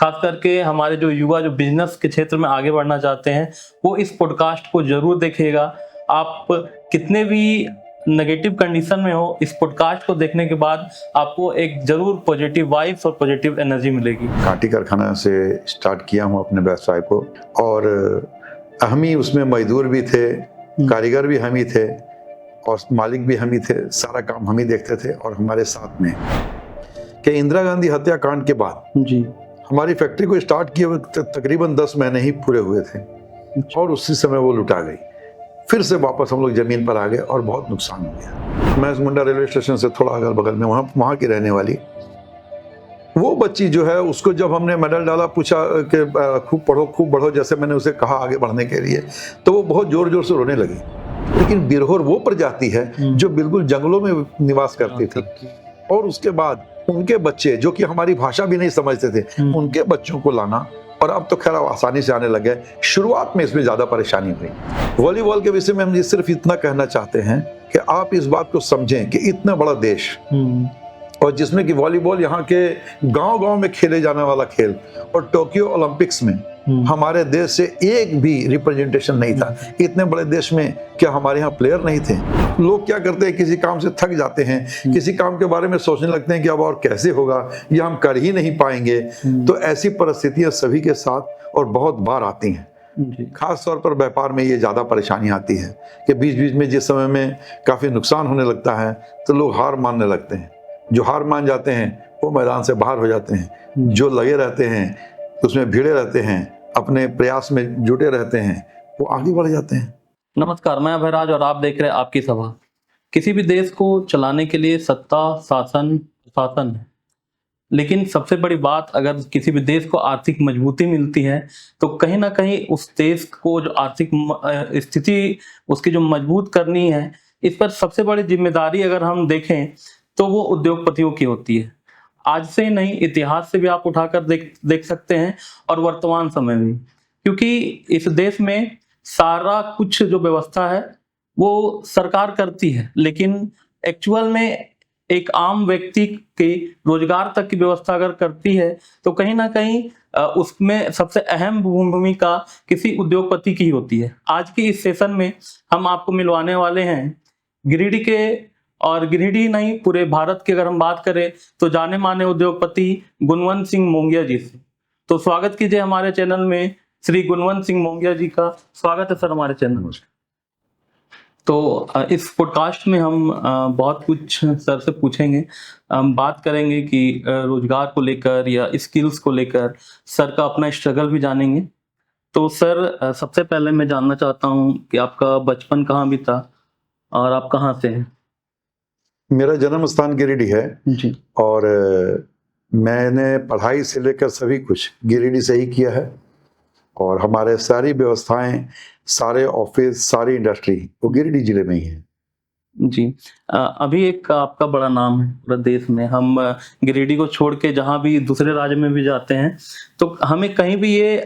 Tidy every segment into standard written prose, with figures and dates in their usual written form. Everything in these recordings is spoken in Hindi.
खास करके हमारे जो युवा जो बिजनेस के क्षेत्र में आगे बढ़ना चाहते हैं वो इस पॉडकास्ट को जरूर देखिएगा। आप कितने भी नेगेटिव कंडीशन में हो, इस पॉडकास्ट को देखने के बाद आपको एक जरूर पॉजिटिव वाइब्स और पॉजिटिव एनर्जी मिलेगी। कांटी कारखाना से स्टार्ट किया हूँ अपने व्यवसाय को, और हम ही उसमें मजदूर भी थे, कारीगर भी हम ही थे और मालिक भी हम ही थे। सारा काम हम ही देखते थे। और हमारे साथ में कि इंदिरा गांधी हत्याकांड के बाद जी हमारी फैक्ट्री को स्टार्ट किए हुए तकरीबन 10 महीने ही पूरे हुए थे और उसी समय वो लुटा गई। फिर से वापस हम लोग जमीन पर आ गए और बहुत नुकसान हो गया। मैं मुंडा रेलवे स्टेशन से थोड़ा अगल बगल में वहाँ की रहने वाली वो बच्ची जो है, उसको जब हमने मेडल डाला, पूछा कि खूब बढ़ो जैसे मैंने उसे कहा आगे बढ़ने के लिए, तो वो बहुत जोर जोर से रोने लगी। लेकिन बिरहोर वो प्रजाति है जो बिल्कुल जंगलों में निवास करती थी, और उसके बाद उनके बच्चे जो कि हमारी भाषा भी नहीं समझते थे, उनके बच्चों को लाना, और अब तो खैर आसानी से आने लगे। शुरुआत में इसमें ज्यादा परेशानी हुई। वॉलीबॉल के विषय में हम ये सिर्फ इतना कहना चाहते हैं कि आप इस बात को समझें कि इतना बड़ा देश और जिसमें कि वॉलीबॉल यहाँ के गांव-गांव में खेले जाने वाला खेल, और टोक्यो ओलंपिक्स में हमारे देश से एक भी रिप्रेजेंटेशन नहीं था। इतने बड़े देश में क्या हमारे यहाँ प्लेयर नहीं थे? लोग क्या करते हैं, किसी काम से थक जाते हैं, किसी काम के बारे में सोचने लगते हैं कि अब और कैसे होगा, या हम कर ही नहीं पाएंगे। तो ऐसी परिस्थितियां सभी के साथ और बहुत बार आती हैं। खास तौर पर व्यापार में ये ज्यादा परेशानी आती है कि बीच बीच में जिस समय में काफी नुकसान होने लगता है तो लोग हार मानने लगते हैं। जो हार मान जाते हैं वो मैदान से बाहर हो जाते हैं। जो लगे रहते हैं उसमें भिड़े रहते हैं, अपने प्रयास में जुटे रहते हैं, वो आगे बढ़ जाते हैं। नमस्कार, मैं अभयराज और आप देख रहे हैं आपकी सभा। किसी भी देश को चलाने के लिए सत्ता, शासन, प्रशासन है, लेकिन सबसे बड़ी बात, अगर किसी भी देश को आर्थिक मजबूती मिलती है तो कहीं ना कहीं उस देश को जो आर्थिक स्थिति उसकी जो मजबूत करनी है, इस पर सबसे बड़ी जिम्मेदारी अगर हम देखें तो वो उद्योगपतियों की होती है। आज से ही नहीं, इतिहास से भी आप उठाकर देख सकते हैं और वर्तमान समय में, क्योंकि इस देश में सारा कुछ जो व्यवस्था है वो सरकार करती है, लेकिन एक्चुअल में एक आम व्यक्ति के रोजगार तक की व्यवस्था अगर करती है तो कहीं ना कहीं उसमें सबसे अहम भूमिका किसी उद्योगपति की होती है। आज की इस सेशन में हम आपको मिलवाने वाले हैं गिरिडीह के, और गिरिडीह नहीं पूरे भारत की अगर हम बात करें तो जाने माने उद्योगपति गुणवंत सिंह मोंगिया जी से। तो स्वागत कीजिए हमारे चैनल में श्री गुणवंत सिंह मोंगिया जी का। स्वागत है सर हमारे चैनल में। तो इस पॉडकास्ट में हम बहुत कुछ सर से पूछेंगे। हम बात करेंगे कि रोजगार को लेकर या स्किल्स को लेकर, सर का अपना स्ट्रगल भी जानेंगे। तो सर सबसे पहले मैं जानना चाहता हूँ कि आपका बचपन कहाँ बीता और आप कहाँ से हैं? मेरा जन्म स्थान गिरिडीह है जी। और मैंने पढ़ाई से लेकर सभी कुछ गिरिडीह से ही किया है, और हमारे सारी व्यवस्थाएं, सारे ऑफिस, सारी इंडस्ट्री वो गिरिडीह जिले में ही है। जी। अभी एक आपका बड़ा नाम है पूरे देश में। हम गिरिडीह को छोड़ के जहाँ भी दूसरे राज्य में भी जाते हैं तो हमें कहीं भी ये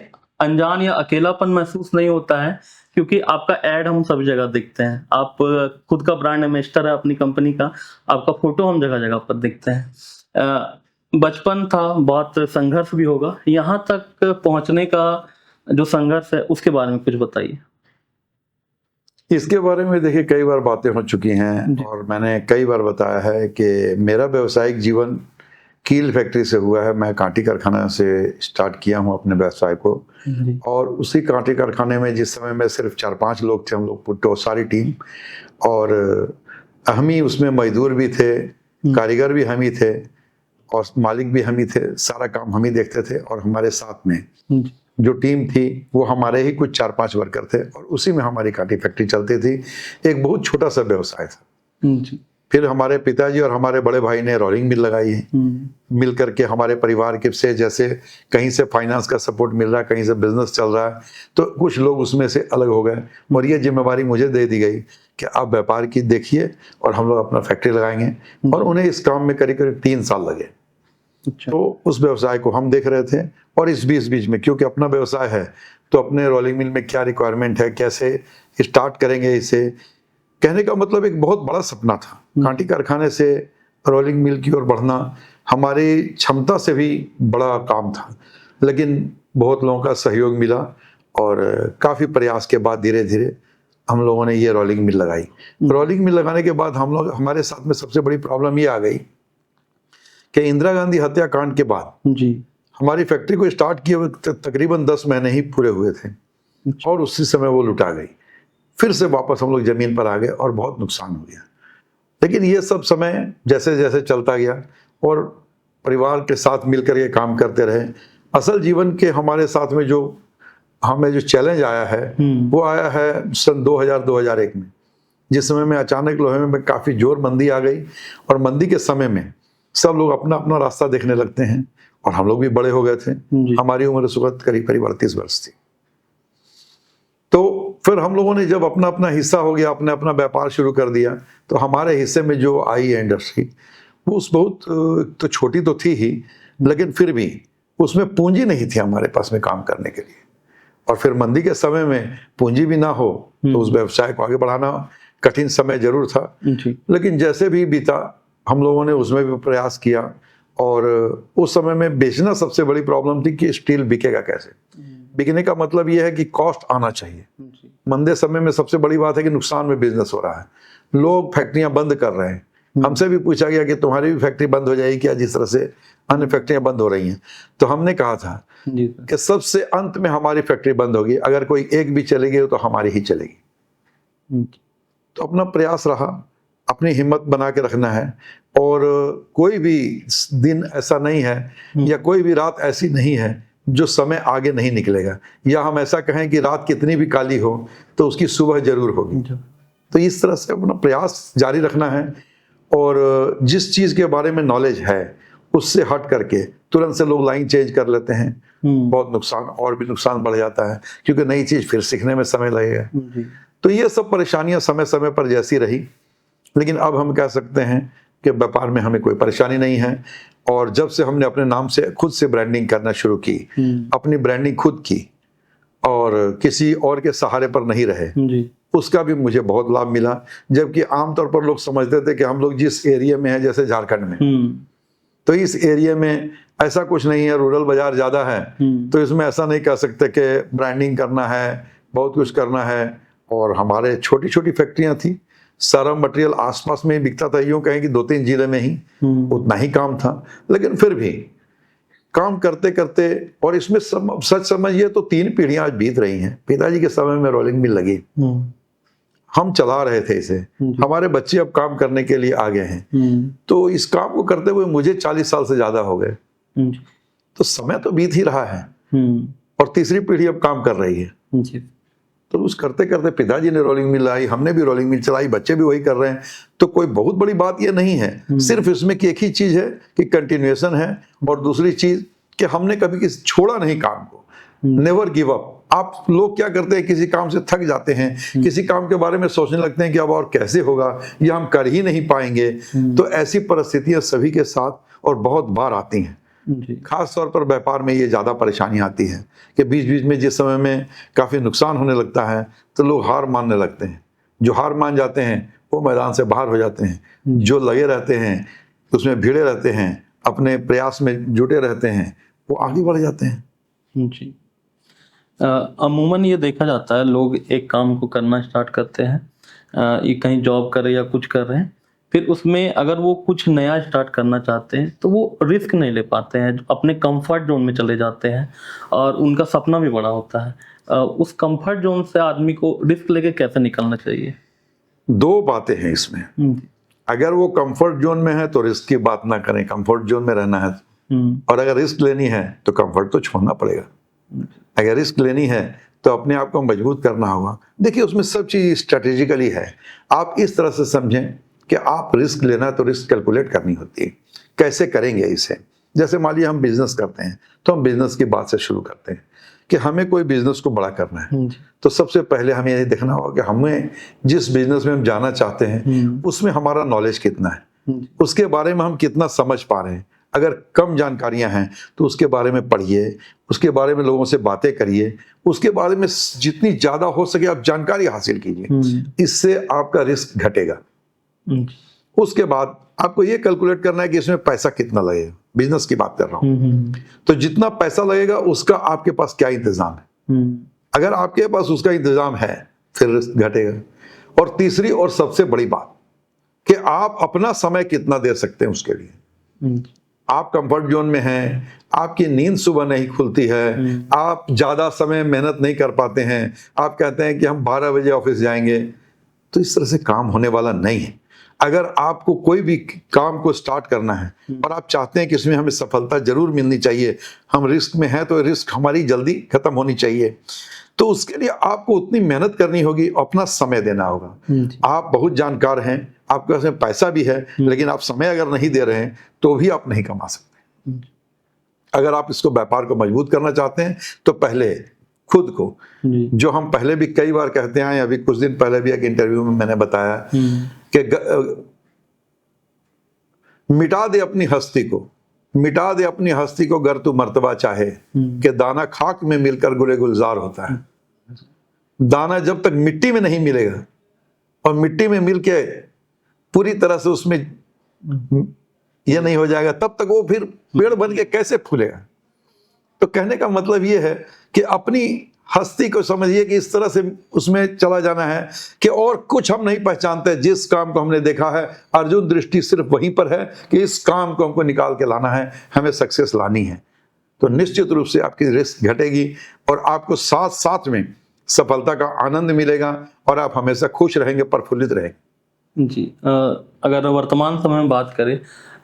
अनजान या अकेलापन महसूस नहीं होता है, क्योंकि आपका ऐड हम सब जगह देखते हैं। आप खुद का ब्रांड एम्बेसडर है अपनी कंपनी का, आपका फोटो हम जगह जगह पर देखते हैं। बचपन था, बहुत संघर्ष भी होगा, यहाँ तक पहुंचने का जो संघर्ष है उसके बारे में कुछ बताइए। इसके बारे में देखिए कई बार बातें हो चुकी हैं और मैंने कई बार बताया है कि मेरा व्यवसायिक जीवन कील फैक्ट्री से हुआ है। मैं कांटी कारखाना से स्टार्ट किया हूँ अपने व्यवसाय को, और उसी कांटी कारखाने में जिस समय में सिर्फ 4-5 लोग थे, हम लोग सारी टीम, और हम ही उसमें मजदूर भी थे, कारीगर भी हम ही थे और मालिक भी हम ही थे। सारा काम हम ही देखते थे, और हमारे साथ में जो टीम थी वो हमारे ही कुछ 4-5 वर्कर थे, और उसी में हमारी कांटी फैक्ट्री चलती थी। एक बहुत छोटा सा व्यवसाय था। फिर हमारे पिताजी और हमारे बड़े भाई ने रोलिंग मिल लगाई है। मिल करके हमारे परिवार के से, जैसे कहीं से फाइनेंस का सपोर्ट मिल रहा है, कहीं से बिजनेस चल रहा है, तो कुछ लोग उसमें से अलग हो गए, और ये जिम्मेवारी मुझे दे दी गई कि आप व्यापार की देखिए और हम लोग अपना फैक्ट्री लगाएंगे। और उन्हें इस काम में करीब करीब 3 साल लगे। तो उस व्यवसाय को हम देख रहे थे, और इस बीच में क्योंकि अपना व्यवसाय है तो अपने रोलिंग मिल में क्या रिक्वायरमेंट है, कैसे स्टार्ट करेंगे इसे, कहने का मतलब एक बहुत बड़ा सपना था। कांटी कारखाने से रोलिंग मिल की ओर बढ़ना हमारी क्षमता से भी बड़ा काम था। लेकिन बहुत लोगों का सहयोग मिला और काफ़ी प्रयास के बाद धीरे धीरे हम लोगों ने ये रोलिंग मिल लगाई। रोलिंग मिल लगाने के बाद हमारे साथ में सबसे बड़ी प्रॉब्लम ये आ गई कि इंदिरा गांधी हत्याकांड के बाद जी। हमारी फैक्ट्री को स्टार्ट किए हुए तकरीबन 10 महीने ही पूरे हुए थे और उसी समय वो लुटा गई। फिर से वापस हम लोग ज़मीन पर आ गए और बहुत नुकसान हो गया। लेकिन ये सब समय जैसे जैसे चलता गया और परिवार के साथ मिलकर ये काम करते रहे। असल जीवन के हमारे साथ में जो हमें जो चैलेंज आया है वो आया है सन 2000-2001 में, जिस समय में अचानक लोहे में काफ़ी जोर मंदी आ गई और मंदी के समय में सब लोग अपना अपना रास्ता देखने लगते हैं और हम लोग भी बड़े हो गए थे। हमारी उम्र उस वक्त करीब करीब 38 वर्ष थी। तो फिर हम लोगों ने जब अपना अपना हिस्सा हो गया, अपना अपना व्यापार शुरू कर दिया, तो हमारे हिस्से में जो आई है इंडस्ट्री वो उस बहुत तो छोटी तो थी ही, लेकिन फिर भी उसमें पूंजी नहीं थी हमारे पास में काम करने के लिए। और फिर मंदी के समय में पूंजी भी ना हो तो उस व्यवसाय को आगे बढ़ाना कठिन समय जरूर था। लेकिन जैसे भी बीता हम लोगों ने उसमें भी प्रयास किया और उस समय में बेचना सबसे बड़ी प्रॉब्लम थी कि स्टील बिकेगा कैसे। बिकने का मतलब ये है कि कॉस्ट आना चाहिए। मंदे समय में सबसे बड़ी बात है कि नुकसान में बिजनेस हो रहा है, लोग फैक्ट्रियां बंद कर रहे हैं। हमसे भी पूछा गया कि तुम्हारी भी फैक्ट्री बंद हो जाएगी क्या, जिस तरह से अन्य फैक्ट्रियां बंद हो रही हैं। तो हमने कहा था कि सबसे अंत में हमारी फैक्ट्री बंद होगी, अगर कोई एक भी चलेगी तो हमारी ही चलेगी। तो अपना प्रयास रहा, अपनी हिम्मत बना के रखना है और कोई भी दिन ऐसा नहीं है या कोई भी रात ऐसी नहीं है जो समय आगे नहीं निकलेगा, या हम ऐसा कहें कि रात कितनी भी काली हो तो उसकी सुबह जरूर होगी। तो इस तरह से अपना प्रयास जारी रखना है और जिस चीज़ के बारे में नॉलेज है उससे हट करके तुरंत से लोग लाइन चेंज कर लेते हैं, बहुत नुकसान और भी नुकसान बढ़ जाता है क्योंकि नई चीज़ फिर सीखने में समय लगेगा। तो ये सब परेशानियां समय समय पर जैसी रही, लेकिन अब हम कह सकते हैं कि व्यापार में हमें कोई परेशानी नहीं है। और जब से हमने अपने नाम से खुद से ब्रांडिंग करना शुरू की, अपनी ब्रांडिंग खुद की और किसी और के सहारे पर नहीं रहे, उसका भी मुझे बहुत लाभ मिला। जबकि आमतौर पर लोग समझते थे कि हम लोग जिस एरिया में हैं, जैसे झारखंड में, तो इस एरिया में ऐसा कुछ नहीं है, रूरल बाजार ज़्यादा है, तो इसमें ऐसा नहीं कह सकते कि ब्रांडिंग करना है, बहुत कुछ करना है। और हमारे छोटी छोटी फैक्ट्रियां थी, सारा मटेरियल आसपास में ही बिकता था, यूँ कहें कि 2-3 जिले में ही उतना ही काम था। लेकिन फिर भी काम करते करते, और इसमें सच समझिए तो 3 पीढ़ियां आज बीत रही हैं। पिताजी के समय में रोलिंग मिल लगी, हम चला रहे थे इसे, हमारे बच्चे अब काम करने के लिए आ गए हैं। तो इस काम को करते हुए मुझे 40 साल से ज्यादा हो गए। तो समय तो बीत ही रहा है और तीसरी पीढ़ी अब काम कर रही है। तो उस करते करते पिताजी ने रोलिंग मिल लाई, हमने भी रोलिंग मिल चलाई, बच्चे भी वही कर रहे हैं। तो कोई बहुत बड़ी बात ये नहीं है, सिर्फ इसमें कि एक ही चीज है कि कंटिन्यूएशन है, और दूसरी चीज कि हमने कभी छोड़ा नहीं काम को, नेवर गिव अप। आप लोग क्या करते हैं, किसी काम से थक जाते हैं, किसी काम के बारे में सोचने लगते हैं कि अब और कैसे होगा, या हम कर ही नहीं पाएंगे। तो ऐसी परिस्थितियां सभी के साथ और बहुत बार आती हैं। खास तौर पर व्यापार में ये ज़्यादा परेशानी आती है कि बीच बीच में जिस समय में काफ़ी नुकसान होने लगता है तो लोग हार मानने लगते हैं। जो हार मान जाते हैं वो मैदान से बाहर हो जाते हैं, जो लगे रहते हैं उसमें भिड़े रहते हैं, अपने प्रयास में जुटे रहते हैं, वो आगे बढ़ जाते हैं। जी, अमूमन ये देखा जाता है, लोग एक काम को करना स्टार्ट करते हैं, ये कहीं जॉब कर रहे या कुछ कर रहे हैं, फिर उसमें अगर वो कुछ नया स्टार्ट करना चाहते हैं तो वो रिस्क नहीं ले पाते हैं, अपने कंफर्ट जोन में चले जाते हैं और उनका सपना भी बड़ा होता है। उस कंफर्ट जोन से आदमी को रिस्क लेके कैसे निकलना चाहिए? 2 बातें हैं इसमें। अगर वो कंफर्ट जोन में है तो रिस्क की बात ना करें, कंफर्ट जोन में रहना है। और अगर रिस्क लेनी है तो कंफर्ट तो छोड़ना पड़ेगा। अगर रिस्क लेनी है तो अपने आप को मजबूत करना होगा। देखिए, उसमें सब चीज़ स्ट्रेटेजिकली है। आप इस तरह से समझें कि आप रिस्क लेना है तो रिस्क कैलकुलेट करनी होती है। कैसे करेंगे इसे? जैसे मान लीजिए हम बिजनेस करते हैं तो हम बिजनेस की बात से शुरू करते हैं कि हमें कोई बिजनेस को बड़ा करना है। तो सबसे पहले हमें ये देखना होगा कि हमें जिस बिजनेस में हम जाना चाहते हैं उसमें हमारा नॉलेज कितना है, उसके बारे में हम कितना समझ पा रहे हैं। अगर कम जानकारियां हैं तो उसके बारे में पढ़िए, उसके बारे में लोगों से बातें करिए, उसके बारे में जितनी ज़्यादा हो सके आप जानकारी हासिल कीजिए। इससे आपका रिस्क घटेगा। उसके बाद आपको ये कैलकुलेट करना है कि इसमें पैसा कितना लगेगा, बिजनेस की बात कर रहा हूं। तो जितना पैसा लगेगा उसका आपके पास क्या इंतजाम है। अगर आपके पास उसका इंतजाम है फिर रिस्क घटेगा। और तीसरी और सबसे बड़ी बात कि आप अपना समय कितना दे सकते हैं उसके लिए। आप कंफर्ट जोन में हैं, आपकी नींद सुबह नहीं खुलती है, आप ज्यादा समय मेहनत नहीं कर पाते हैं, आप कहते हैं कि हम 12 बजे ऑफिस जाएंगे, तो इस तरह से काम होने वाला नहीं है। अगर आपको कोई भी काम को स्टार्ट करना है और आप चाहते हैं कि इसमें हमें सफलता जरूर मिलनी चाहिए, हम रिस्क में हैं तो रिस्क हमारी जल्दी खत्म होनी चाहिए, तो उसके लिए आपको उतनी मेहनत करनी होगी, अपना समय देना होगा। आप बहुत जानकार हैं, आपके पास में पैसा भी है, लेकिन आप समय अगर नहीं दे रहे हैं तो भी आप नहीं कमा सकते। अगर आप इसको व्यापार को मजबूत करना चाहते हैं तो पहले खुद को, जो हम पहले भी कई बार कहते हैं, अभी कुछ दिन पहले भी एक इंटरव्यू में मैंने बताया कि मिटा दे अपनी हस्ती को, मिटा दे अपनी हस्ती को गर तू मर्तबा चाहे, कि दाना खाक में मिलकर गुले गुलजार होता है। दाना जब तक मिट्टी में नहीं मिलेगा और मिट्टी में मिलके पूरी तरह से उसमें यह नहीं हो जाएगा, तब तक वो फिर पेड़ बन के कैसे फूलेगा। तो कहने का मतलब ये है कि अपनी हस्ती को समझिए कि इस तरह से उसमें चला जाना है कि और कुछ हम नहीं पहचानते। जिस काम को हमने देखा है, अर्जुन दृष्टि सिर्फ वहीं पर है कि इस काम को हमको निकाल के लाना है, हमें सक्सेस लानी है। तो निश्चित रूप से आपकी रिस्क घटेगी और आपको साथ साथ में सफलता का आनंद मिलेगा और आप हमेशा खुश रहेंगे, प्रफुल्लित रहेंगे। जी, अगर वर्तमान समय में बात करें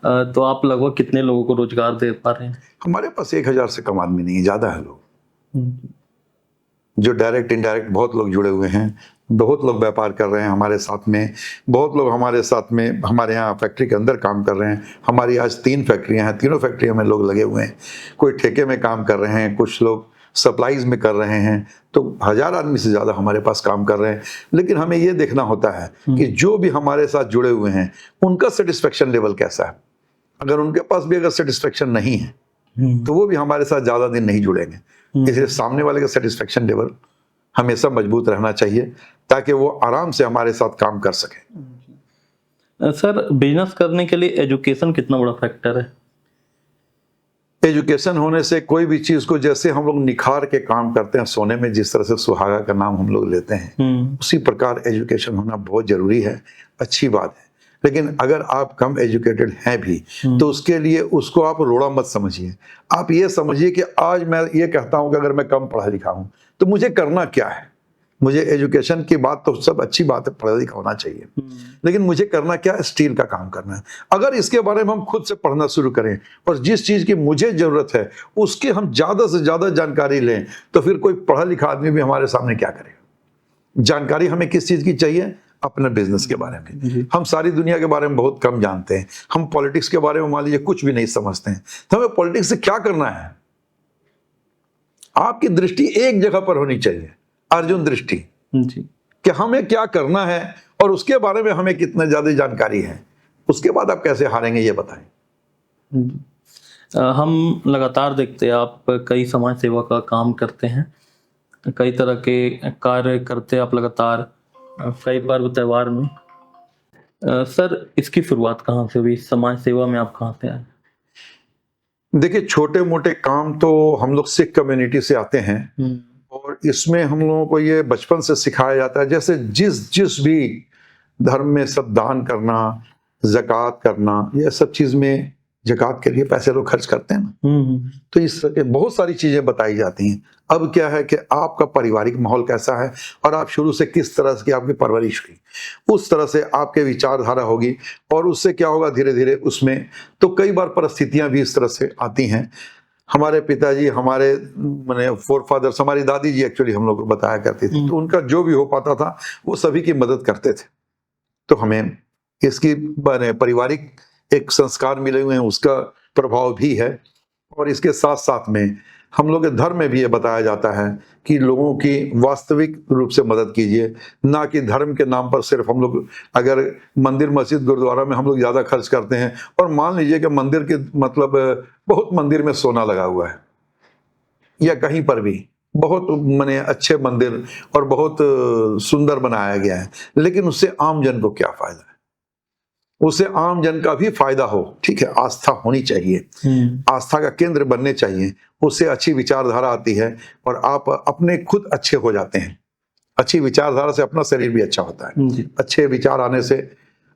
तो आप लगभग कितने लोगों को रोजगार दे पा रहे हैं? हमारे पास 1000 से कम आदमी नहीं है, ज्यादा है लोग जो डायरेक्ट इनडायरेक्ट, बहुत लोग जुड़े हुए हैं, बहुत लोग व्यापार कर रहे हैं हमारे साथ में, बहुत लोग हमारे साथ में हमारे यहाँ फैक्ट्री के अंदर काम कर रहे हैं। हमारी आज 3 फैक्ट्रियाँ हैं, तीनों फैक्ट्रियों में लोग लगे हुए हैं, कोई ठेके में काम कर रहे हैं, कुछ लोग सप्लाईज में कर रहे हैं, तो 1000 आदमी से ज़्यादा हमारे पास काम कर रहे हैं। लेकिन हमें ये देखना होता है कि जो भी हमारे साथ जुड़े हुए हैं उनका सेटिस्फेक्शन लेवल कैसा है। अगर उनके पास भी अगर सेटिस्फेक्शन नहीं है तो वो भी हमारे साथ ज़्यादा दिन नहीं जुड़ेंगे। इसलिए सामने वाले का सेटिस्फेक्शन लेवल हमेशा मजबूत रहना चाहिए ताकि वो आराम से हमारे साथ काम कर सके। सर, बिजनेस करने के लिए एजुकेशन कितना बड़ा फैक्टर है? एजुकेशन होने से कोई भी चीज को, जैसे हम लोग निखार के काम करते हैं, सोने में जिस तरह से सुहागा का नाम हम लोग लेते हैं, उसी प्रकार एजुकेशन होना बहुत जरूरी है, अच्छी बात है। लेकिन अगर आप कम एजुकेटेड हैं भी तो उसके लिए उसको आप रोड़ा मत समझिए। आप ये समझिए कि आज मैं ये कहता हूं कि अगर मैं कम पढ़ा लिखा हूं तो मुझे करना क्या है। मुझे एजुकेशन की बात तो सब अच्छी बात है, पढ़ा लिखा होना चाहिए, लेकिन मुझे करना क्या है, स्टील का काम करना है। अगर इसके बारे में हम खुद से पढ़ना शुरू करें और जिस चीज की मुझे जरूरत है उसकी हम ज्यादा से ज्यादा जानकारी लें, तो फिर कोई पढ़ा लिखा आदमी भी हमारे सामने क्या करेगा। जानकारी हमें किस चीज की चाहिए, अपने बिजनेस के बारे में। हम सारी दुनिया के बारे में बहुत कम जानते हैं, हम पॉलिटिक्स के बारे में मान लीजिए कुछ भी नहीं समझते हैं, तो हमें पॉलिटिक्स से क्या करना है। आपकी दृष्टि एक जगह पर होनी चाहिए, अर्जुन दृष्टि, कि हमें क्या करना है और उसके बारे में हमें कितनी ज्यादा जानकारी है, उसके बाद आप कैसे हारेंगे ये बताएं। हम लगातार देखते हैं आप कई समाज सेवा का काम करते हैं, कई तरह के कार्य करते हैं आप लगातार, कई पर्व त्योहार में। सर, इसकी शुरुआत कहाँ से हुई, समाज सेवा में आप कहाँ से आए? देखिए, छोटे मोटे काम तो हम लोग सिख कम्युनिटी से आते हैं और इसमें हम लोगों को ये बचपन से सिखाया जाता है, जैसे जिस भी धर्म में सब दान करना, ज़कात करना, ये सब चीज में ज़कात के लिए पैसे लोग खर्च करते हैं ना, तो इस तरह के बहुत सारी चीजें बताई जाती हैं। अब क्या है कि आपका पारिवारिक माहौल कैसा है और आप शुरू से किस तरह की आपकी परवरिश हुई, उस तरह से आपके विचारधारा होगी और उससे क्या होगा धीरे धीरे उसमें। तो कई बार परिस्थितियां भी इस तरह से आती हैं। हमारे पिताजी, हमारे मैंने फोरफादर्स, हमारी दादी जी एक्चुअली हम लोग को बताया करती थी, तो उनका जो भी हो पाता था वो सभी की मदद करते थे। तो हमें इसकी पारिवारिक एक संस्कार मिले हुए हैं, उसका प्रभाव भी है। और इसके साथ साथ में हम लोग के धर्म में भी ये बताया जाता है कि लोगों की वास्तविक रूप से मदद कीजिए, ना कि धर्म के नाम पर सिर्फ हम लोग अगर मंदिर मस्जिद गुरुद्वारा में हम लोग ज़्यादा खर्च करते हैं और मान लीजिए कि मंदिर के मतलब बहुत मंदिर में सोना लगा हुआ है या कहीं पर भी बहुत माने अच्छे मंदिर और बहुत सुंदर बनाया गया है, लेकिन उससे आम जन को क्या फायदा है। उससे आम जन का भी फायदा हो, ठीक है, आस्था होनी चाहिए, आस्था का केंद्र बनने चाहिए, उससे अच्छी विचारधारा आती है और आप अपने खुद अच्छे हो जाते हैं। अच्छी विचारधारा से अपना शरीर भी अच्छा होता है, अच्छे विचार आने से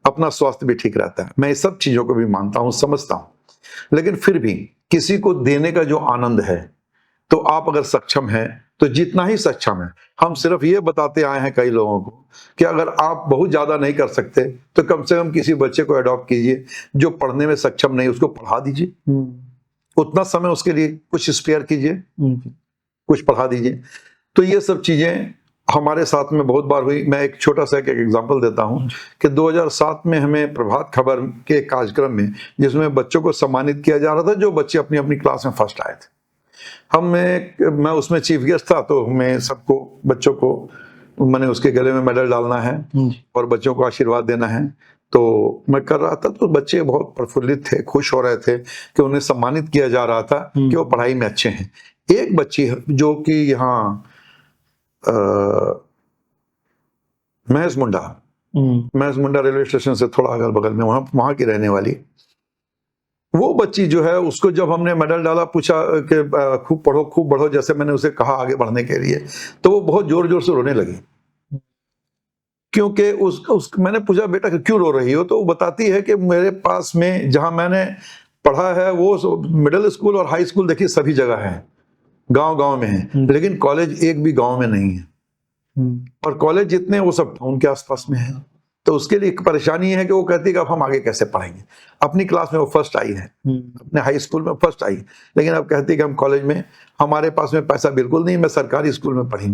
अपना स्वास्थ्य भी ठीक रहता है। मैं इस सब चीजों को भी मानता हूँ, समझता हूँ, लेकिन फिर भी किसी को देने का जो आनंद है, तो आप अगर सक्षम हैं तो जितना ही सक्षम है, हम सिर्फ ये बताते आए हैं कई लोगों को कि अगर आप बहुत ज्यादा नहीं कर सकते तो कम से कम किसी बच्चे को अडॉप्ट कीजिए जो पढ़ने में सक्षम नहीं, उसको पढ़ा दीजिए, उतना समय उसके लिए कुछ स्पेयर कीजिए, कुछ पढ़ा दीजिए। तो ये सब चीजें हमारे साथ में बहुत बार हुई। मैं एक छोटा सा एक एग्जांपल देता हूं कि 2007 में हमें प्रभात खबर के कार्यक्रम में, जिसमें बच्चों को सम्मानित किया जा रहा था जो बच्चे अपनी अपनी क्लास में फर्स्ट आए थे, मैं उसमें चीफ गेस्ट था, तो हमें सबको बच्चों को मैंने उसके गले में मेडल डालना है और बच्चों को आशीर्वाद देना है। तो मैं कर रहा था, तो बच्चे बहुत प्रफुल्लित थे, खुश हो रहे थे कि उन्हें सम्मानित किया जा रहा था कि वो पढ़ाई में अच्छे हैं। एक बच्ची जो कि यहाँ महस मुंडा रेलवे स्टेशन से थोड़ा अगल बगल में, वहां की रहने वाली वो बच्ची जो है, उसको जब हमने मेडल डाला, पूछा कि खूब पढ़ो खूब बढ़ो, जैसे मैंने उसे कहा आगे बढ़ने के लिए, तो वो बहुत जोर जोर से रोने लगी। क्योंकि मैंने पूछा बेटा क्यों रो रही हो, तो वो बताती है कि मेरे पास में जहां मैंने पढ़ा है वो मिडिल स्कूल और हाई स्कूल देखिए सभी जगह है, गांव में है, लेकिन कॉलेज एक भी गांव में नहीं है, और कॉलेज जितने वो सब टाउन के आसपास में है। तो उसके लिए एक परेशानी है कि वो कहती है कि अब हम आगे कैसे पढ़ेंगे। अपनी क्लास में वो फर्स्ट आई है, अपने हाई स्कूल में फर्स्ट आई, लेकिन अब कहती है कि हम कॉलेज में, हमारे पास में पैसा बिल्कुल नहीं, मैं सरकारी स्कूल में पढ़ी,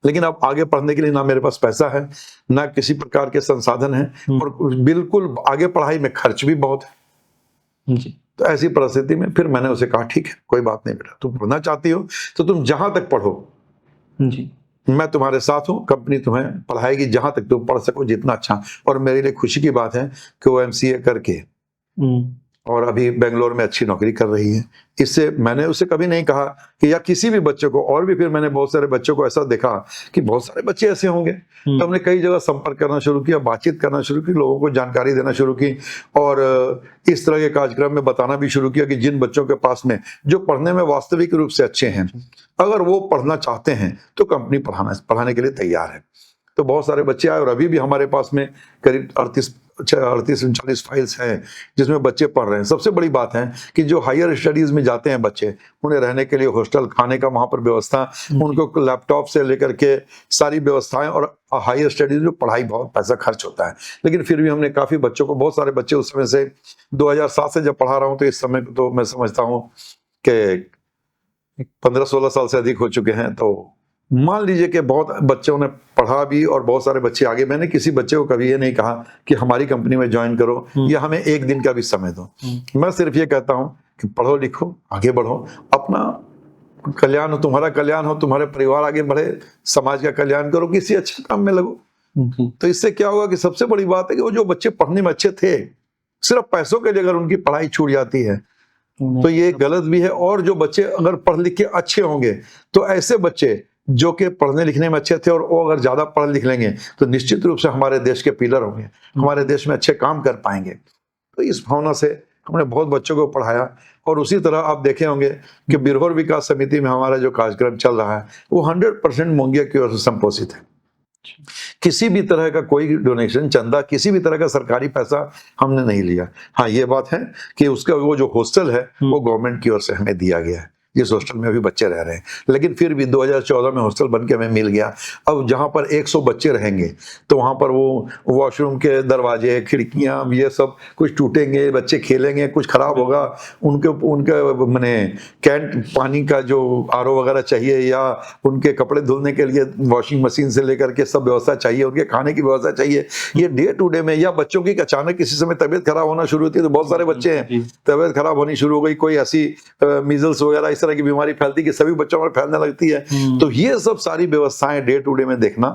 लेकिन अब आगे पढ़ने के लिए ना मेरे पास पैसा है, ना किसी प्रकार के संसाधन है, और बिल्कुल आगे पढ़ाई में खर्च भी बहुत है। तो ऐसी परिस्थिति में फिर मैंने उसे कहा ठीक है, कोई बात नहीं बेटा, तुम पढ़ना चाहती हो तो तुम जहां तक पढ़ो, मैं तुम्हारे साथ हूं, कंपनी तुम्हें पढ़ाएगी जहां तक तुम पढ़ सको, जितना अच्छा। और मेरे लिए खुशी की बात है कि वो MCA करके और अभी बेंगलोर में अच्छी नौकरी कर रही है। इससे मैंने उसे कभी नहीं कहा कि, या किसी भी बच्चे को, और भी फिर मैंने बहुत सारे बच्चों को ऐसा देखा कि बहुत सारे बच्चे ऐसे होंगे, तो हमने कई जगह संपर्क करना शुरू किया, बातचीत करना शुरू की, लोगों को जानकारी देना शुरू की, और इस तरह के कार्यक्रम में बताना भी शुरू किया कि जिन बच्चों के पास में जो पढ़ने में वास्तविक रूप से अच्छे हैं, अगर वो पढ़ना चाहते हैं तो कंपनी पढ़ाने के लिए तैयार है। तो बहुत सारे बच्चे आए, और अभी भी हमारे पास में करीब 38-39 फाइल्स हैं जिसमें बच्चे पढ़ रहे हैं। सबसे बड़ी बात है कि जो हायर स्टडीज में जाते हैं बच्चे, उन्हें रहने के लिए हॉस्टल, खाने का वहां पर व्यवस्था, उनको लैपटॉप से लेकर के सारी व्यवस्थाएं, और हायर स्टडीज में पढ़ाई बहुत पैसा खर्च होता है। लेकिन फिर भी हमने काफी बच्चों को, बहुत सारे बच्चे उस समय से 2007 से जब पढ़ा रहा हूँ, तो इस समय तो मैं समझता हूँ कि 15-16 साल से अधिक हो चुके हैं। तो मान लीजिए कि बहुत बच्चों ने पढ़ा भी, और बहुत सारे बच्चे आगे। मैंने किसी बच्चे को कभी ये नहीं कहा कि हमारी कंपनी में ज्वाइन करो या हमें एक दिन का भी समय दो। मैं सिर्फ ये कहता हूं कि पढ़ो लिखो, आगे बढ़ो, अपना कल्याण हो, तुम्हारा कल्याण हो, तुम्हारे परिवार आगे बढ़े, समाज का कल्याण करो, किसी अच्छे काम में लगो। तो इससे क्या होगा कि सबसे बड़ी बात है कि वो जो बच्चे पढ़ने में अच्छे थे, सिर्फ पैसों के लिए अगर उनकी पढ़ाई छूट जाती है तो ये गलत भी है। और जो बच्चे अगर पढ़ लिख के अच्छे होंगे, तो ऐसे बच्चे जो कि पढ़ने लिखने में अच्छे थे, और वो अगर ज्यादा पढ़ लिख लेंगे तो निश्चित रूप से हमारे देश के पिलर होंगे, हमारे देश में अच्छे काम कर पाएंगे। तो इस भावना से हमने बहुत बच्चों को पढ़ाया। और उसी तरह आप देखे होंगे कि बिरहोर विकास समिति में हमारा जो कार्यक्रम चल रहा है वो 100% मोंगिया की ओर से संपोषित है। किसी भी तरह का कोई डोनेशन, चंदा, किसी भी तरह का सरकारी पैसा हमने नहीं लिया। हाँ, ये बात है कि उसका वो जो हॉस्टल है वो गवर्नमेंट की ओर से हमें दिया गया है, जिस हॉस्टल में अभी बच्चे रह रहे हैं। लेकिन फिर भी 2014 में हॉस्टल बन के हमें मिल गया। अब जहां पर 100 बच्चे रहेंगे, तो वहां पर वो वॉशरूम के दरवाजे, खिड़कियां, ये सब कुछ टूटेंगे, बच्चे खेलेंगे, कुछ खराब होगा, उनके मैंने कैंट पानी का जो RO वगैरह चाहिए, या उनके कपड़े धुलने के लिए वॉशिंग मशीन से लेकर के सब व्यवस्था चाहिए, उनके खाने की व्यवस्था चाहिए। ये डे टू डे में, या बच्चों की अचानक किसी समय तबियत खराब होना शुरू होती है, तो बहुत सारे बच्चे हैं तबियत खराब होनी शुरू हो गई, कोई ऐसी मीजल्स वगैरह इस तरह की बीमारी फैलती कि सभी बच्चों में फैलने लगती है। तो ये सब सारी व्यवस्थाएं डे टू डे में देखना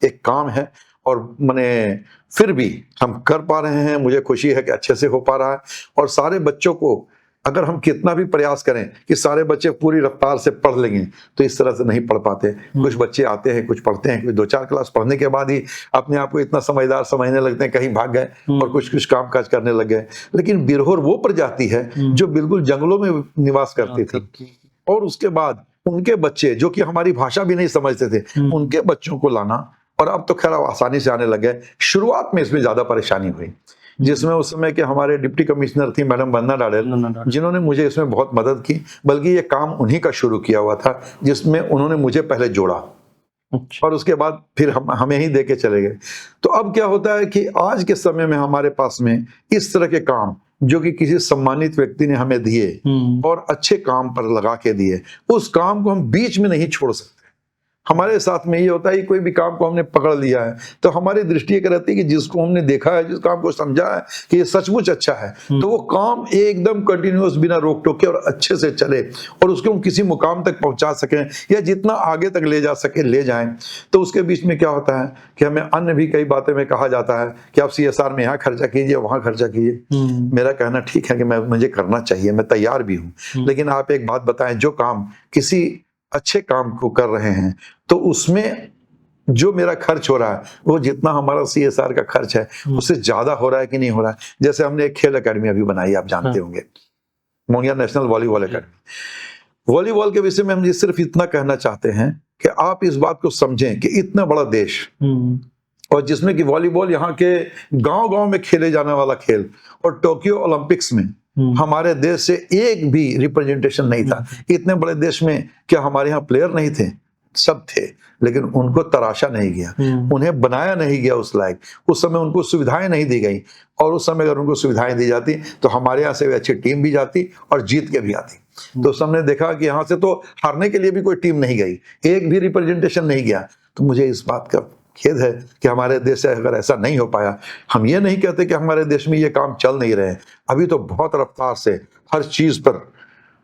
एक काम है, और मैंने फिर भी हम कर पा रहे हैं। मुझे खुशी है कि अच्छे से हो पा रहा है, और सारे बच्चों को अगर हम कितना भी प्रयास करें कि सारे बच्चे पूरी रफ्तार से पढ़ लेंगे तो इस तरह से नहीं पढ़ पाते। कुछ बच्चे आते हैं, कुछ पढ़ते हैं, कुछ 2-4 क्लास पढ़ने के बाद ही अपने आप को इतना समझदार समझने लगते हैं, कहीं भाग गए और कुछ काम काज करने लग गए। लेकिन बिरहोर वो प्रजाति है जो बिल्कुल जंगलों में निवास करती थी, और उसके बाद उनके बच्चे जो कि हमारी भाषा भी नहीं समझते थे, उनके बच्चों को लाना, और अब तो खैर आसानी से आने लग गए। शुरुआत में इसमें ज्यादा परेशानी हुई, जिसमें उस समय के हमारे डिप्टी कमिश्नर थी मैडम वंदना डाडेल, जिन्होंने मुझे इसमें बहुत मदद की। बल्कि ये काम उन्हीं का शुरू किया हुआ था, जिसमें उन्होंने मुझे पहले जोड़ा और उसके बाद फिर हमें ही दे के चले गए। तो अब क्या होता है कि आज के समय में हमारे पास में इस तरह के काम जो कि किसी सम्मानित व्यक्ति ने हमें दिए और अच्छे काम पर लगा के दिए, उस काम को हम बीच में नहीं छोड़ सकते। हमारे साथ में ये होता है कि कोई भी काम को हमने पकड़ लिया है तो हमारी दृष्टि एक रहती है कि जिसको हमने देखा है, जिस काम को समझा है कि ये सचमुच अच्छा है, तो वो काम एकदम कंटिन्यूअस बिना रोक टोक के और अच्छे से चले और उसको हम किसी मुकाम तक पहुंचा सकें या जितना आगे तक ले जा सके ले जाएं। तो उसके बीच में क्या होता है कि हमें अन्य भी कई बातें में कहा जाता है कि आप CSR में यहाँ खर्चा कीजिए, वहां खर्चा कीजिए। मेरा कहना ठीक है कि मुझे करना चाहिए, मैं तैयार भी हूँ, लेकिन आप एक बात बताएं, जो काम किसी अच्छे काम को कर रहे हैं तो उसमें जो मेरा खर्च हो रहा है वो जितना हमारा CSR का खर्च है उससे ज्यादा हो रहा है कि नहीं हो रहा है। जैसे हमने एक खेल अकेडमी अभी बनाई, आप जानते होंगे, Mongia national volleyball academy. Volleyball के विषय में हम सिर्फ इतना कहना चाहते हैं कि आप इस बात को समझें कि इतना बड़ा देश और जिसमें कि वॉलीबॉल यहाँ के गांव-गांव में खेले जाने वाला खेल, और टोक्यो ओलंपिक्स में हमारे देश से एक भी रिप्रेजेंटेशन नहीं था। इतने बड़े देश में क्या हमारे यहाँ प्लेयर नहीं थे? सब थे, लेकिन उनको तराशा नहीं गया, उन्हें बनाया नहीं गया उस लायक। उस समय उनको सुविधाएं नहीं दी गई, और उस समय अगर उनको सुविधाएं दी जाती तो हमारे यहाँ से अच्छी टीम भी जाती और जीत के भी आती। तो हमने देखा कि यहाँ से तो हारने के लिए भी कोई टीम नहीं गई, एक भी रिप्रेजेंटेशन नहीं गया। तो मुझे इस बात का खेद है कि हमारे देश से अगर ऐसा नहीं हो पाया। हम ये नहीं कहते कि हमारे देश में ये काम चल नहीं रहे, अभी तो बहुत रफ्तार से हर चीज पर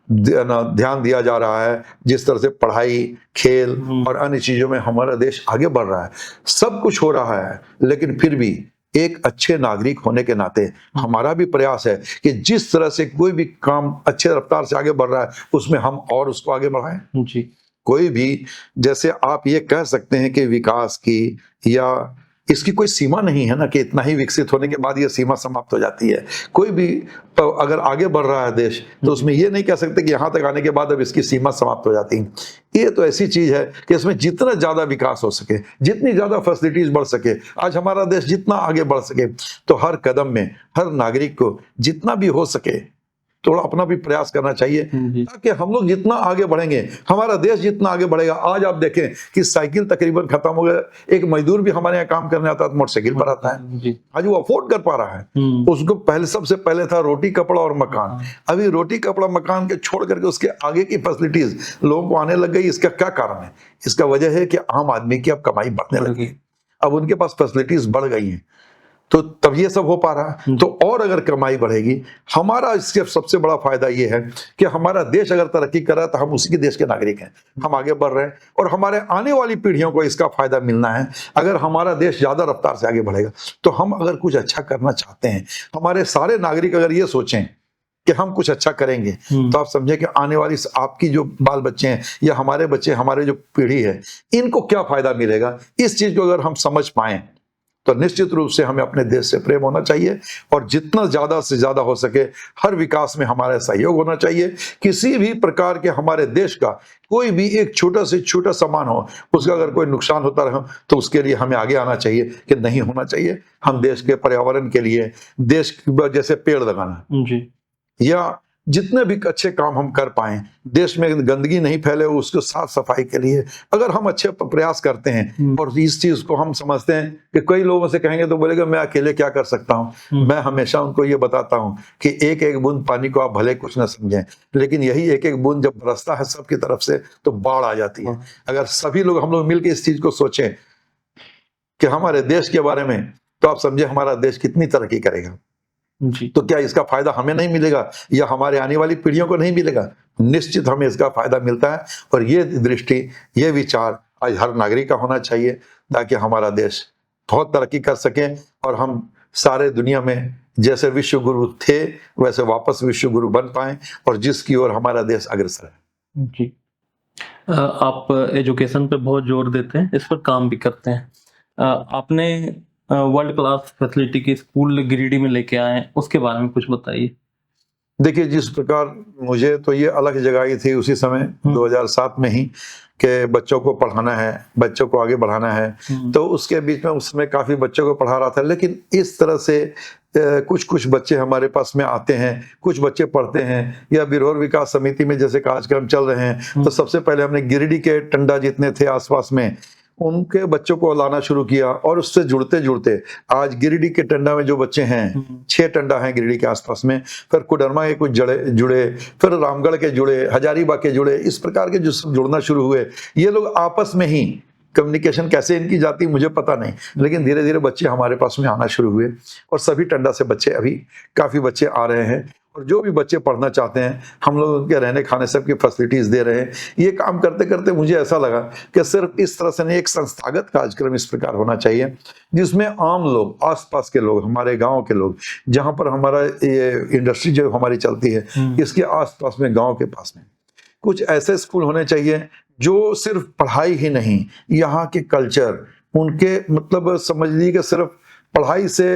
ध्यान दिया जा रहा है। जिस तरह से पढ़ाई, खेल और अन्य चीजों में हमारा देश आगे बढ़ रहा है, सब कुछ हो रहा है, लेकिन फिर भी एक अच्छे नागरिक होने के नाते हमारा भी प्रयास है कि जिस तरह से कोई भी काम अच्छे रफ्तार से आगे बढ़ रहा है उसमें हम और उसको आगे बढ़ाएं। जी। कोई भी, जैसे आप ये कह सकते हैं कि विकास की या इसकी कोई सीमा नहीं है ना, कि इतना ही विकसित होने के बाद ये सीमा समाप्त हो जाती है। कोई भी अगर आगे बढ़ रहा है देश तो उसमें ये नहीं कह सकते कि यहाँ तक आने के बाद अब इसकी सीमा समाप्त हो जाती है। ये तो ऐसी चीज है कि इसमें जितना ज्यादा विकास हो सके, जितनी ज्यादा फैसिलिटीज बढ़ सके, आज हमारा देश जितना आगे बढ़ सके, तो हर कदम में हर नागरिक को जितना भी हो सके थोड़ा अपना भी प्रयास करना चाहिए, ताकि हम लोग जितना आगे बढ़ेंगे, हमारा देश जितना आगे बढ़ेगा। आज आप देखें कि साइकिल तकरीबन खत्म हो गया, एक मजदूर भी हमारे यहाँ काम करने आता है तो मोटरसाइकिल पर आता है। आज वो अफोर्ड कर पा रहा है। उसको पहले सबसे पहले था रोटी कपड़ा और मकान, अभी रोटी कपड़ा मकान के छोड़ करके उसके आगे की फैसिलिटीज लोगों को आने लग गई। इसका क्या कारण है? इसका वजह है कि आम आदमी की अब कमाई बढ़ने लगी, अब उनके पास फैसिलिटीज बढ़ गई हैं, तो तब ये सब हो पा रहा है। तो और अगर कमाई बढ़ेगी, हमारा इसके सबसे बड़ा फायदा ये है कि हमारा देश अगर तरक्की कर रहा है तो हम उसी के देश के नागरिक हैं, हम आगे बढ़ रहे हैं, और हमारे आने वाली पीढ़ियों को इसका फायदा मिलना है। अगर हमारा देश ज्यादा रफ्तार से आगे बढ़ेगा तो हम अगर कुछ अच्छा करना चाहते हैं, हमारे सारे नागरिक अगर ये सोचें कि हम कुछ अच्छा करेंगे, तो आप समझे कि आने वाली आपकी जो बाल बच्चे हैं या हमारे बच्चे, हमारे जो पीढ़ी है, इनको क्या फायदा मिलेगा। इस चीज को अगर हम समझ पाए तो निश्चित रूप से हमें अपने देश से प्रेम होना चाहिए, और जितना ज्यादा से ज्यादा हो सके हर विकास में हमारा सहयोग होना चाहिए। किसी भी प्रकार के हमारे देश का कोई भी एक छोटा से छोटा सामान हो, उसका अगर कोई नुकसान होता रहा तो उसके लिए हमें आगे आना चाहिए कि नहीं होना चाहिए। हम देश के पर्यावरण के लिए, देश जैसे पेड़ लगाना जी, या जितने भी अच्छे काम हम कर पाएं, देश में गंदगी नहीं फैले, उसको साफ सफाई के लिए अगर हम अच्छे प्रयास करते हैं, और इस चीज को हम समझते हैं कि कई लोगों से कहेंगे तो बोलेगा मैं अकेले क्या कर सकता हूं। मैं हमेशा उनको ये बताता हूं कि एक एक बूंद पानी को आप भले कुछ ना समझें, लेकिन यही एक एक बूंद जब बरसता है सबकी तरफ से तो बाढ़ आ जाती है। अगर सभी लोग, हम लोग मिलकर इस चीज को सोचें कि हमारे देश के बारे में, तो आप समझे हमारा देश कितनी तरक्की करेगा। जी। तो क्या इसका फायदा हमें नहीं मिलेगा या हमारे आने वाली पीढ़ियों को नहीं मिलेगा? निश्चित हमें इसका फायदा मिलता है, और ये दृष्टि, ये विचार आज हर नागरिक का होना चाहिए, ताकि हमारा देश बहुत तरक्की कर सके और हम सारे दुनिया में जैसे विश्व गुरु थे वैसे वापस विश्व गुरु बन पाए और जिसकी ओर हमारा देश अग्रसर है। जी। आप एजुकेशन पे बहुत जोर देते हैं, इस पर काम भी करते हैं। आपने वर्ल्ड क्लास फैसिलिटी की स्कूल गिरिडीह में लेके आए हैं, उसके बारे में कुछ बताइए। देखिए, जिस प्रकार मुझे तो ये अलग जगाई थी उसी समय 2007 में ही कि बच्चों को पढ़ाना है, बच्चों को आगे बढ़ाना है, तो उसके बीच में उस समय काफ़ी बच्चों को पढ़ा रहा था। लेकिन इस तरह से कुछ कुछ बच्चे हमारे पास में आते हैं, कुछ बच्चे पढ़ते हैं, या बिरहोर विकास समिति में जैसे कार्यक्रम चल रहे हैं, तो सबसे पहले हमने गिरिडीह के टंडा जितने थे आसपास में उनके बच्चों को लाना शुरू किया, और उससे जुड़ते जुड़ते आज गिरिडीह के टंडा में जो बच्चे हैं, 6 टंडा हैं गिरिडीह के आसपास में, फिर कोडरमा के कुछ जुड़े, फिर रामगढ़ के जुड़े, हजारीबाग के जुड़े, इस प्रकार के जो सब जुड़ना शुरू हुए। ये लोग आपस में ही कम्युनिकेशन कैसे इनकी जाती मुझे पता नहीं, लेकिन धीरे धीरे बच्चे हमारे पास में आना शुरू हुए, और सभी टंडा से बच्चे अभी काफ़ी बच्चे आ रहे हैं। और जो भी बच्चे पढ़ना चाहते हैं हम लोग उनके रहने खाने सब की फैसिलिटीज़ दे रहे हैं। ये काम करते करते मुझे ऐसा लगा कि सिर्फ इस तरह से नहीं, एक संस्थागत कार्यक्रम इस प्रकार होना चाहिए जिसमें आम लोग, आसपास के लोग, हमारे गांव के लोग, जहां पर हमारा ये इंडस्ट्री जो हमारी चलती है इसके आसपास में, गांव के पास में कुछ ऐसे स्कूल होने चाहिए जो सिर्फ पढ़ाई ही नहीं, यहाँ के कल्चर, उनके मतलब समझ लीजिए कि सिर्फ पढ़ाई से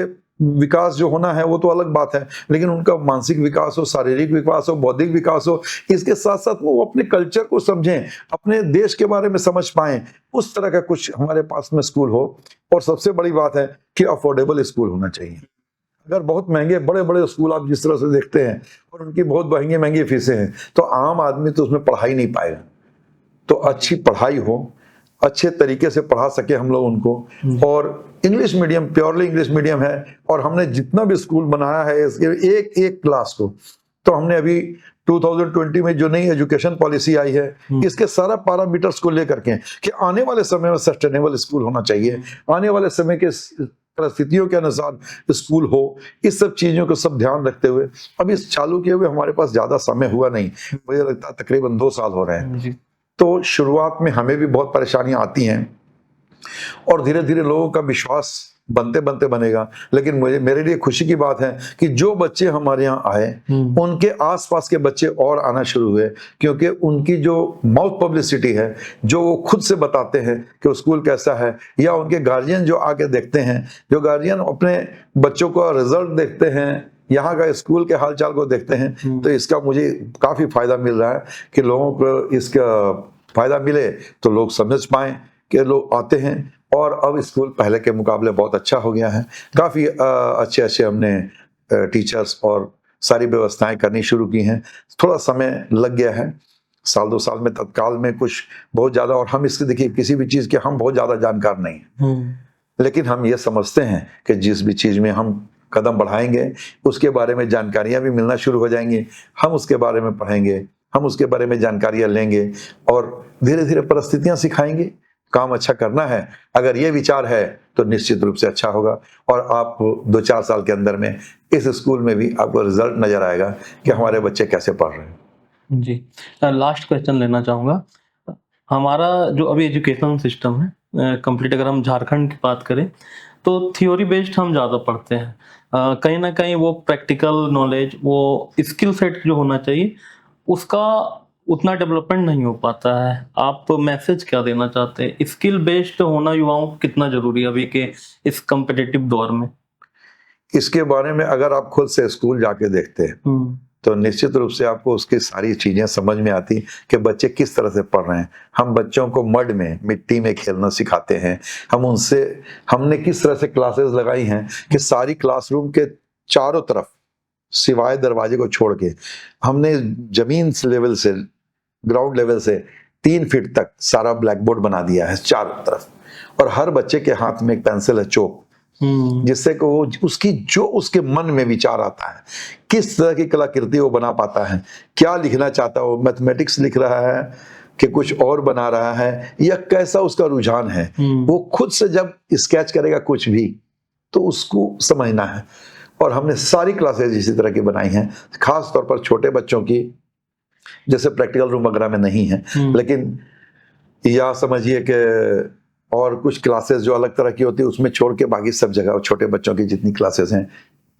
विकास जो होना है वो तो अलग बात है, लेकिन उनका मानसिक विकास हो, शारीरिक विकास हो, बौद्धिक विकास हो, इसके साथ साथ वो अपने कल्चर को समझें, अपने देश के बारे में समझ पाएं, उस तरह का कुछ हमारे पास में स्कूल हो। और सबसे बड़ी बात है कि अफोर्डेबल स्कूल होना चाहिए। अगर बहुत महंगे बड़े बड़े स्कूल आप जिस तरह से देखते हैं और उनकी बहुत महंगी महंगी फीसें हैं, तो आम आदमी तो उसमें पढ़ा ही नहीं पाएगा। तो अच्छी पढ़ाई हो, अच्छे तरीके से पढ़ा सके हम लोग उनको, और English medium, purely English medium है। और हमने जितना भी स्कूल बनाया है इसके एक एक क्लास को, तो हमने अभी 2020 में जो नई एजुकेशन पॉलिसी आई है इसके सारा पैरामीटर्स को लेकर के कि आने वाले समय में सस्टेनेबल स्कूल होना चाहिए, आने वाले समय के परिस्थितियों के अनुसार स्कूल हो, इस सब चीजों को सब ध्यान रखते हुए अभी चालू किए हुए हमारे पास ज्यादा समय हुआ नहीं, मुझे लगता है तकरीबन 2 साल हो रहे हैं। तो शुरुआत में हमें भी बहुत परेशानियां आती हैं और धीरे धीरे लोगों का विश्वास बनते बनते बनेगा। लेकिन मेरे लिए खुशी की बात है कि जो बच्चे हमारे यहाँ आए उनके आसपास के बच्चे और आना शुरू हुए, क्योंकि उनकी जो माउथ पब्लिसिटी है, जो वो खुद से बताते हैं कि स्कूल कैसा है, या उनके गार्जियन जो आके देखते हैं, जो गार्जियन अपने बच्चों का रिजल्ट देखते हैं, यहाँ का स्कूल के हालचाल को देखते हैं, तो इसका मुझे काफ़ी फायदा मिल रहा है कि लोगों को इसका फायदा मिले तो लोग समझ पाएँ कि लोग आते हैं। और अब स्कूल पहले के मुकाबले बहुत अच्छा हो गया है, काफ़ी अच्छे अच्छे हमने टीचर्स और सारी व्यवस्थाएं करनी शुरू की हैं। थोड़ा समय लग गया है, 1-2 साल में तत्काल में कुछ बहुत ज़्यादा, और हम इसके देखिए किसी भी चीज़ के हम बहुत ज़्यादा जानकार नहीं हैं, लेकिन हम ये समझते हैं कि जिस भी चीज़ में हम कदम बढ़ाएंगे उसके बारे में जानकारियाँ भी मिलना शुरू हो जाएंगी, हम उसके बारे में पढ़ेंगे, हम उसके बारे में जानकारियाँ लेंगे और धीरे धीरे परिस्थितियाँ सिखाएंगे। काम अच्छा करना है, अगर ये विचार है तो निश्चित रूप से अच्छा होगा, और आप 2-4 साल के अंदर में इस स्कूल में भी आपको रिजल्ट नजर आएगा कि हमारे बच्चे कैसे पढ़ रहे हैं। जी, लास्ट क्वेश्चन लेना चाहूँगा। हमारा जो अभी एजुकेशन सिस्टम है कंप्लीट, अगर हम झारखंड की बात करें तो थ्योरी बेस्ड हम ज़्यादा पढ़ते हैं, कहीं ना कहीं वो प्रैक्टिकल नॉलेज, वो स्किल सेट जो होना चाहिए उसका उतना डेवलपमेंट नहीं हो पाता है। आप मैसेज क्या देना चाहते हैं? स्किल बेस्ड होना युवाओं को कितना जरूरी है अभी के इस कॉम्पिटिटिव दौर में? इसके बारे में अगर आप खुद से स्कूल जाके देखते हैं तो निश्चित रूप से आपको उसकी सारी चीजें समझ में आती कि बच्चे किस तरह से पढ़ रहे हैं। हम बच्चों को मड में, मिट्टी में खेलना सिखाते हैं, हमने किस तरह से क्लासेस लगाई हैं कि सारी क्लासरूम के चारों तरफ सिवाय दरवाजे को छोड़ के हमने जमीन लेवल से, ग्राउंड लेवल से 3 फीट तक सारा ब्लैक बोर्ड बना दिया है चारों तरफ, और हर बच्चे के हाथ में एक पेंसिल है, चौक, जिससे कि वो उसके मन में विचार आता है, किस तरह की कलाकृति वो बना पाता है, क्या लिखना चाहता है, वो मैथमेटिक्स लिख रहा है कि कुछ और बना रहा है, या कैसा उसका रुझान है। वो खुद से जब स्केच करेगा कुछ भी तो उसको समझना है। और हमने सारी क्लासेज इसी तरह की बनाई हैं, खास तौर पर छोटे बच्चों की, जैसे प्रैक्टिकल रूम वगैरह में नहीं है, लेकिन या समझिए कि और कुछ क्लासेस जो अलग तरह की होती है उसमें छोड़ के बाकी सब जगह छोटे बच्चों की जितनी क्लासेस हैं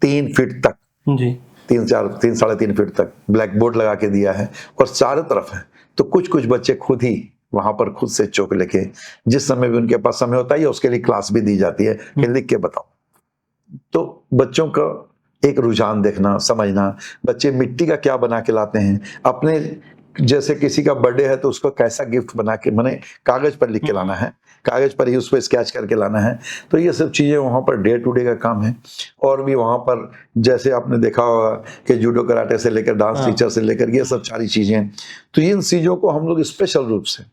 3 फीट तक, जी 3-3.5 फीट तक ब्लैक बोर्ड लगा के दिया है और चारों तरफ है। तो कुछ कुछ बच्चे खुद ही वहां पर खुद से चौक लेके, जिस समय भी उनके पास समय होता है, उसके लिए क्लास भी दी जाती है कि लिख के बताओ। तो बच्चों का एक रुझान देखना, समझना, बच्चे मिट्टी का क्या बना के लाते हैं, अपने जैसे किसी का बर्थडे है तो उसको कैसा गिफ्ट बना के, माने कागज पर लिख के लाना है, कागज पर ही उस पर स्केच करके लाना है। तो ये सब चीजें वहाँ पर डे टू डे का काम है। और भी वहाँ पर जैसे आपने देखा होगा कि जूडो कराटे से लेकर डांस टीचर से लेकर ये सब सारी चीजें, तो इन चीजों को हम लोग स्पेशल रूप से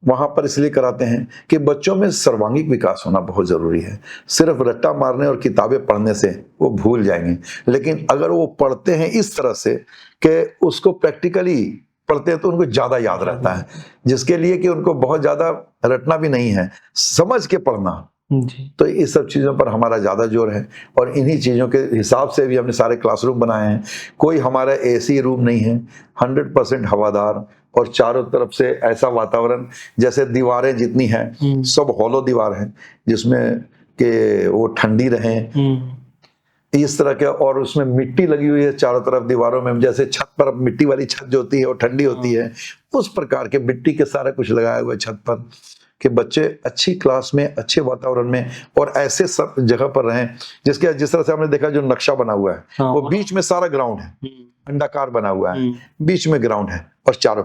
वहां पर इसलिए कराते हैं कि बच्चों में सर्वांगीण विकास होना बहुत जरूरी है। सिर्फ रट्टा मारने और किताबें पढ़ने से वो भूल जाएंगे, लेकिन अगर वो पढ़ते हैं इस तरह से कि उसको प्रैक्टिकली पढ़ते हैं तो उनको ज्यादा याद रहता है, जिसके लिए कि उनको बहुत ज्यादा रटना भी नहीं है, समझ के पढ़ना। तो इस सब चीज़ों पर हमारा ज़्यादा जोर है और इन्हीं चीज़ों के हिसाब से भी हमने सारे क्लासरूम बनाए हैं। कोई हमारा एसी रूम नहीं है, 100% हवादार और चारों तरफ से ऐसा वातावरण, जैसे दीवारें जितनी हैं सब हॉलो दीवार है, जिसमें कि वो ठंडी रहें इस तरह के। और उसमें मिट्टी लगी हुई है चारों तरफ दीवारों में, जैसे छत पर मिट्टी वाली छत जो होती है वो ठंडी होती है, उस प्रकार के मिट्टी के सारा कुछ लगाया हुआ है छत पर, कि बच्चे अच्छी क्लास में, अच्छे वातावरण में और ऐसे सब जगह पर रहें जिसके, जिस तरह से हमने देखा जो नक्शा बना हुआ है वो बीच में सारा ग्राउंड है, अंडाकार बना हुआ है, बीच में ग्राउंड है और चारों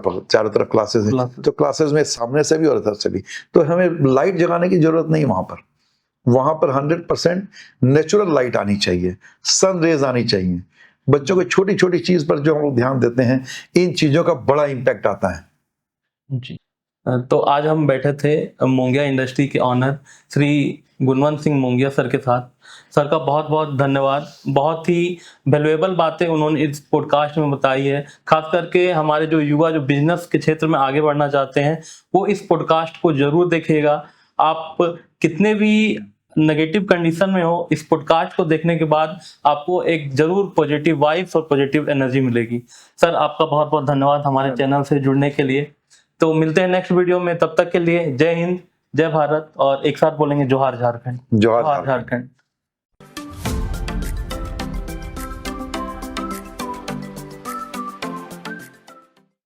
तरफ क्लासेस है। तो क्लासेस में सामने से भी और इधर से भी, तो हमें लाइट जगाने की जरूरत नहीं। वहां पर 100% नेचुरल लाइट आनी चाहिए, सन रेज आनी चाहिए। बच्चों को छोटी छोटी चीज पर जो हम लोग ध्यान देते हैं, इन चीजों का बड़ा इम्पैक्ट आता है जी। तो आज हम बैठे थे मोंगिया इंडस्ट्री के ऑनर श्री गुणवंत सिंह मोंगिया सर के साथ। सर का बहुत बहुत धन्यवाद। बहुत ही वैल्यूएबल बातें उन्होंने इस पॉडकास्ट में बताई है। खास करके हमारे जो युवा जो बिजनेस के क्षेत्र में आगे बढ़ना चाहते हैं वो इस पॉडकास्ट को जरूर देखिएगा। आप कितने भी नेगेटिव कंडीशन में हो, इस पॉडकास्ट को देखने के बाद आपको एक जरूर पॉजिटिव वाइब्स और पॉजिटिव एनर्जी मिलेगी। सर आपका बहुत बहुत धन्यवाद हमारे चैनल से जुड़ने के लिए। तो मिलते हैं नेक्स्ट वीडियो में, तब तक के लिए जय हिंद, जय भारत और एक साथ बोलेंगे जोहार झारखंड। जोहार झारखंड।